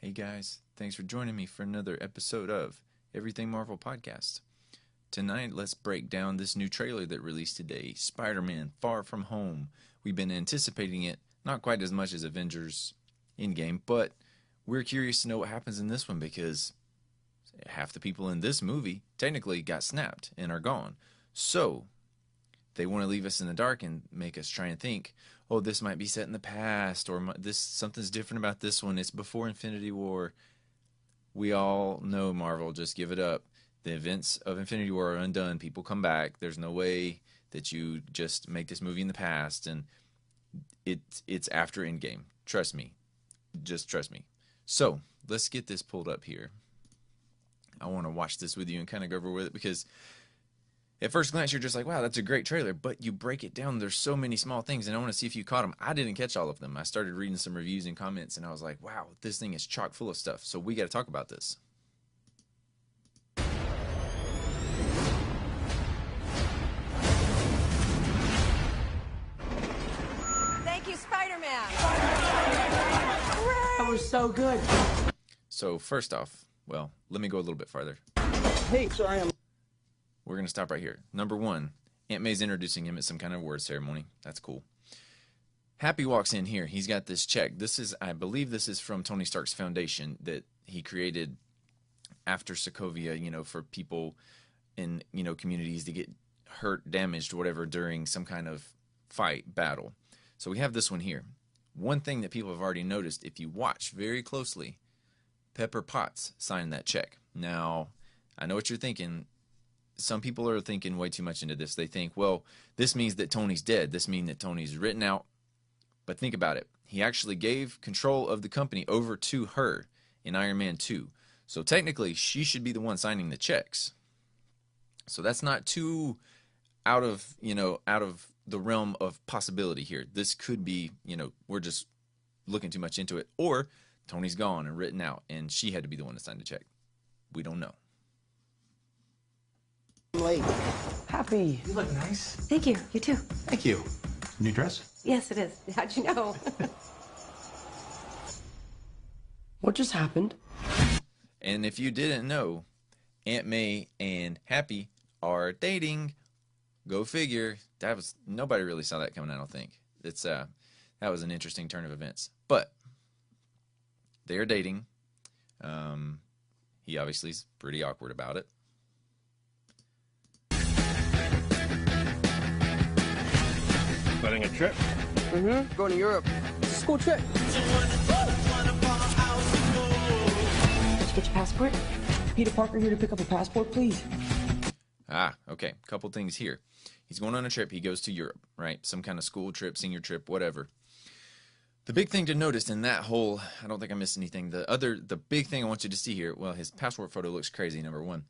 Hey guys, thanks for joining me for another episode of Everything Marvel Podcast. Tonight, let's break down this new trailer that released today, Spider-Man Far From Home. We've been anticipating it, not quite as much as Avengers Endgame, but we're curious to know what happens in this one because half the people in this movie technically got snapped and are gone. So, they want to leave us in the dark and make us try and think, oh, this might be set in the past, or this something's different about this one. It's before Infinity War. We all know Marvel. Just give it up. The events of Infinity War are undone. People come back. There's no way that you just make this movie in the past, and it's after Endgame. Trust me. Just trust me. So, let's get this pulled up here. I want to watch this with you and kind of go over with it because at first glance, you're just like, wow, that's a great trailer. But you break it down, there's so many small things, and I want to see if you caught them. I didn't catch all of them. I started reading some reviews and comments, and I was like, wow, this thing is chock full of stuff. So we got to talk about this. Thank you, Spider-Man. That was so good. So first off, well, let me go a little bit farther. Hey, sorry, We're going to stop right here. Number one, Aunt May's introducing him at some kind of award ceremony. That's cool. Happy walks in here. He's got this check. This is, I believe this is from Tony Stark's foundation that he created after Sokovia, for people in, communities to get hurt, damaged, whatever, during some kind of fight, battle. So we have this one here. One thing that people have already noticed, if you watch very closely, Pepper Potts signed that check. Now, I know what you're thinking. Some people are thinking way too much into this. They think, well, this means that Tony's dead. This means that Tony's written out. But think about it. He actually gave control of the company over to her in Iron Man 2. So technically, she should be the one signing the checks. So that's not too out of the realm of possibility here. This could be, we're just looking too much into it. Or Tony's gone and written out, and she had to be the one to sign the check. We don't know. late. Happy. You look nice. Thank you. You too. Thank you. New dress? Yes, it is. How'd you know? What just happened? And if you didn't know, Aunt May and Happy are dating. Go figure. Nobody really saw that coming, I don't think. That was an interesting turn of events. But they are dating. He obviously is pretty awkward about it. Planning a trip? Mm-hmm. Going to Europe. It's a school trip. Did you get your passport? Peter Parker here to pick up a passport, please. Okay. Couple things here. He's going on a trip. He goes to Europe, right? Some kind of school trip, senior trip, whatever. The big thing to notice in that whole, I don't think I missed anything. The big thing I want you to see here, well, his passport photo looks crazy, number one.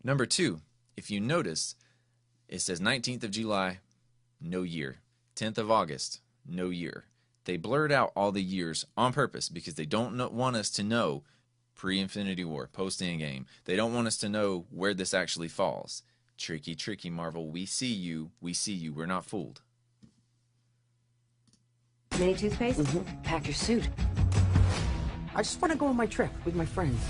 Number two, if you notice, it says 19th of July, no year. 10th of August, no year. They blurred out all the years on purpose because they don't want us to know pre-Infinity War, post-Endgame. They don't want us to know where this actually falls. Tricky, tricky, Marvel. We see you. We see you. We're not fooled. Mini toothpaste? Mm-hmm. Pack your suit. I just want to go on my trip with my friends.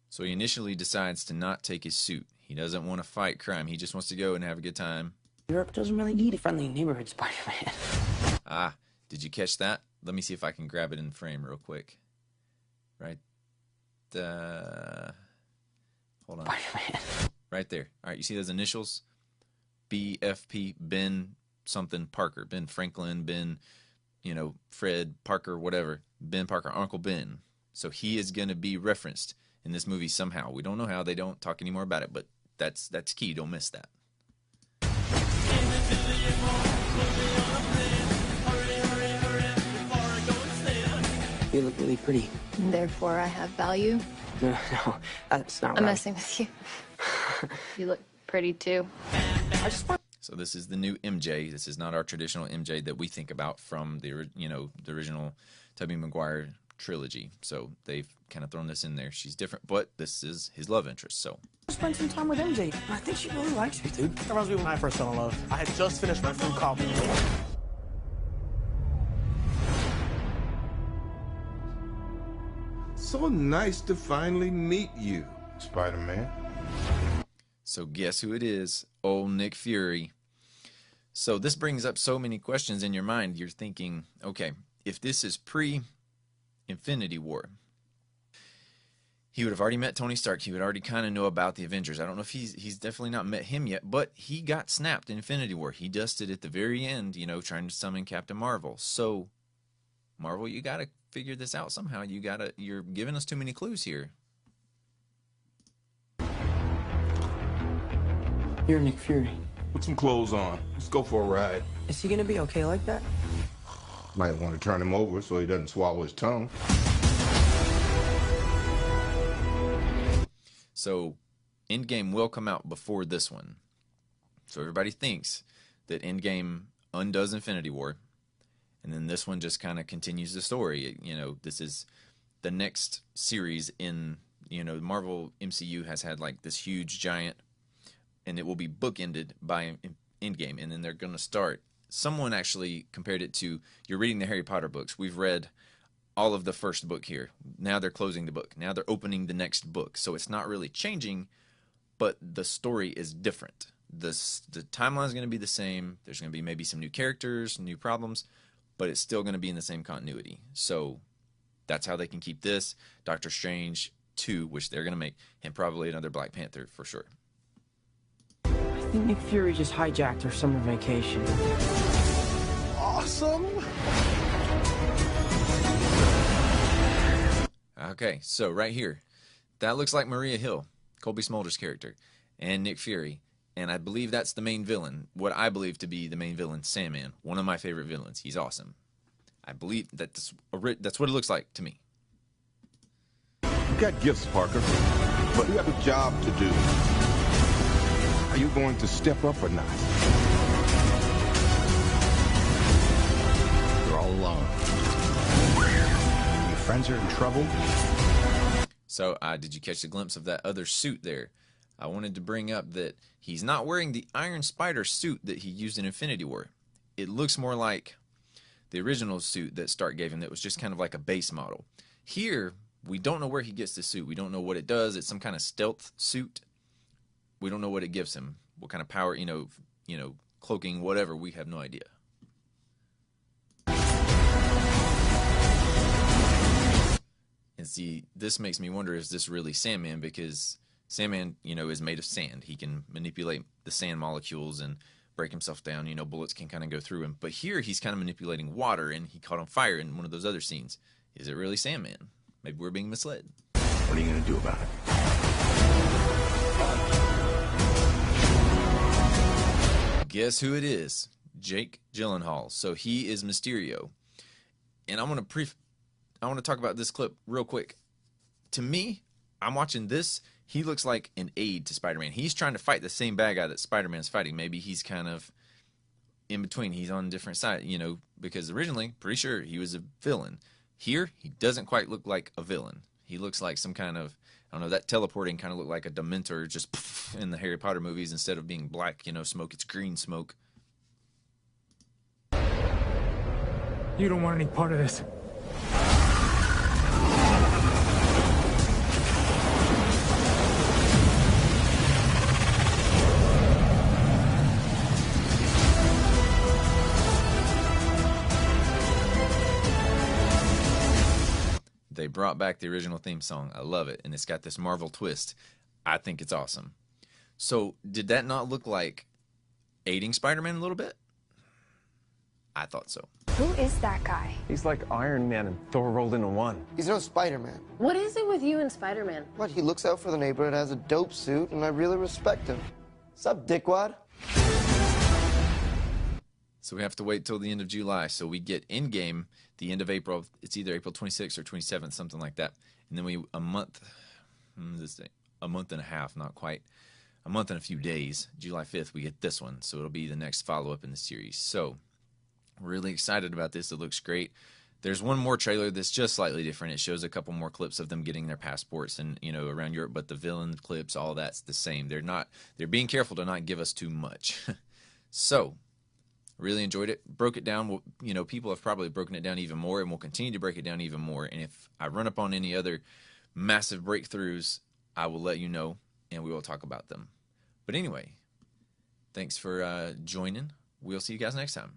So he initially decides to not take his suit. He doesn't want to fight crime. He just wants to go and have a good time. Europe doesn't really need a friendly neighborhood Spider-Man. Did you catch that? Let me see if I can grab it in frame real quick. Right. Hold on. Spider-Man. Right there. All right, you see those initials? BFP, Ben something Parker. Ben Franklin, Ben, Fred Parker, whatever. Ben Parker, Uncle Ben. So he is going to be referenced in this movie somehow. We don't know how. They don't talk anymore about it, but that's key. Don't miss that. You look really pretty. Therefore, I have value. No, that's not right. I'm messing with you. You look pretty too. I just want... So this is the new MJ. This is not our traditional MJ that we think about from the original Tobey Maguire trilogy. So they've kind of thrown this in there. She's different, but this is his love interest. So spend some time with MJ. I think she really likes me, dude. That reminds me when I first fell in love. I had just finished my food coffee. So nice to finally meet you, Spider-Man. So guess who it is? Old Nick Fury. So this brings up so many questions in your mind. You're thinking, okay, if this is pre-Infinity War, he would have already met Tony Stark. He would already kind of know about the Avengers. I don't know if he's definitely not met him yet, but he got snapped in Infinity War. He dusted at the very end, trying to summon Captain Marvel. So, Marvel, you got to figure this out somehow. You're giving us too many clues here. You're Nick Fury. Put some clothes on. Let's go for a ride. Is he gonna be okay like that? Might want to turn him over so he doesn't swallow his tongue. So, Endgame will come out before this one. So everybody thinks that Endgame undoes Infinity War, and then this one just kind of continues the story. This is the next series in, the Marvel MCU has had like this huge giant, and it will be bookended by Endgame, and then they're going to start. Someone actually compared it to, you're reading the Harry Potter books. We've read all of the first book here. Now they're closing the book. Now they're opening the next book. So it's not really changing, but the story is different. The timeline is going to be the same. There's going to be maybe some new characters, new problems, but it's still going to be in the same continuity. So that's how they can keep this. Doctor Strange 2, which they're going to make, and probably another Black Panther for sure. I think Nick Fury just hijacked our summer vacation. Awesome. Okay, so right here, that looks like Maria Hill, Colby Smolder's character, and Nick Fury. And I believe that's the main villain, what I believe to be the main villain, Sandman, one of my favorite villains. He's awesome. I believe that's what it looks like to me. You got gifts, Parker, but you have a job to do. Are you going to step up or not? You're all alone. Your friends are in trouble. So, did you catch a glimpse of that other suit there? I wanted to bring up that he's not wearing the Iron Spider suit that he used in Infinity War. It looks more like the original suit that Stark gave him that was just kind of like a base model. Here, we don't know where he gets the suit. We don't know what it does. It's some kind of stealth suit. We don't know what it gives him. What kind of power, cloaking, whatever. We have no idea. And see, this makes me wonder, is this really Sandman? Because Sandman, is made of sand. He can manipulate the sand molecules and break himself down. Bullets can kind of go through him. But here, he's kind of manipulating water, and he caught on fire in one of those other scenes. Is it really Sandman? Maybe we're being misled. What are you going to do about it? Guess who it is? Jake Gyllenhaal. So he is Mysterio. And I want to talk about this clip real quick. To me, I'm watching this. He looks like an aide to Spider-Man. He's trying to fight the same bad guy that Spider-Man's fighting. Maybe he's kind of in between. He's on a different side, because originally, pretty sure he was a villain. Here, he doesn't quite look like a villain. He looks like some kind of, I don't know, that teleporting kind of looked like a Dementor just in the Harry Potter movies. Instead of being black, smoke, it's green smoke. You don't want any part of this. They brought back the original theme song. I love it. And it's got this Marvel twist. I think it's awesome. So, did that not look like aiding Spider-Man a little bit? I thought so. Who is that guy? He's like Iron Man and Thor rolled into one. He's no Spider-Man. What is it with you and Spider-Man? What, he looks out for the neighborhood, has a dope suit, and I really respect him. Sup, dickwad? So we have to wait till the end of July. So we get Endgame the end of April. It's either April 26th or 27th, something like that. And then a month and a half, not quite, a month and a few days, July 5th, we get this one. So it'll be the next follow-up in the series. So really excited about this. It looks great. There's one more trailer that's just slightly different. It shows a couple more clips of them getting their passports and, around Europe, but the villain clips, all that's the same. They're being careful to not give us too much. So I really enjoyed it. Broke it down. You know, people have probably broken it down even more, and will continue to break it down even more. And if I run up on any other massive breakthroughs, I will let you know, and we will talk about them. But anyway, thanks for joining. We'll see you guys next time.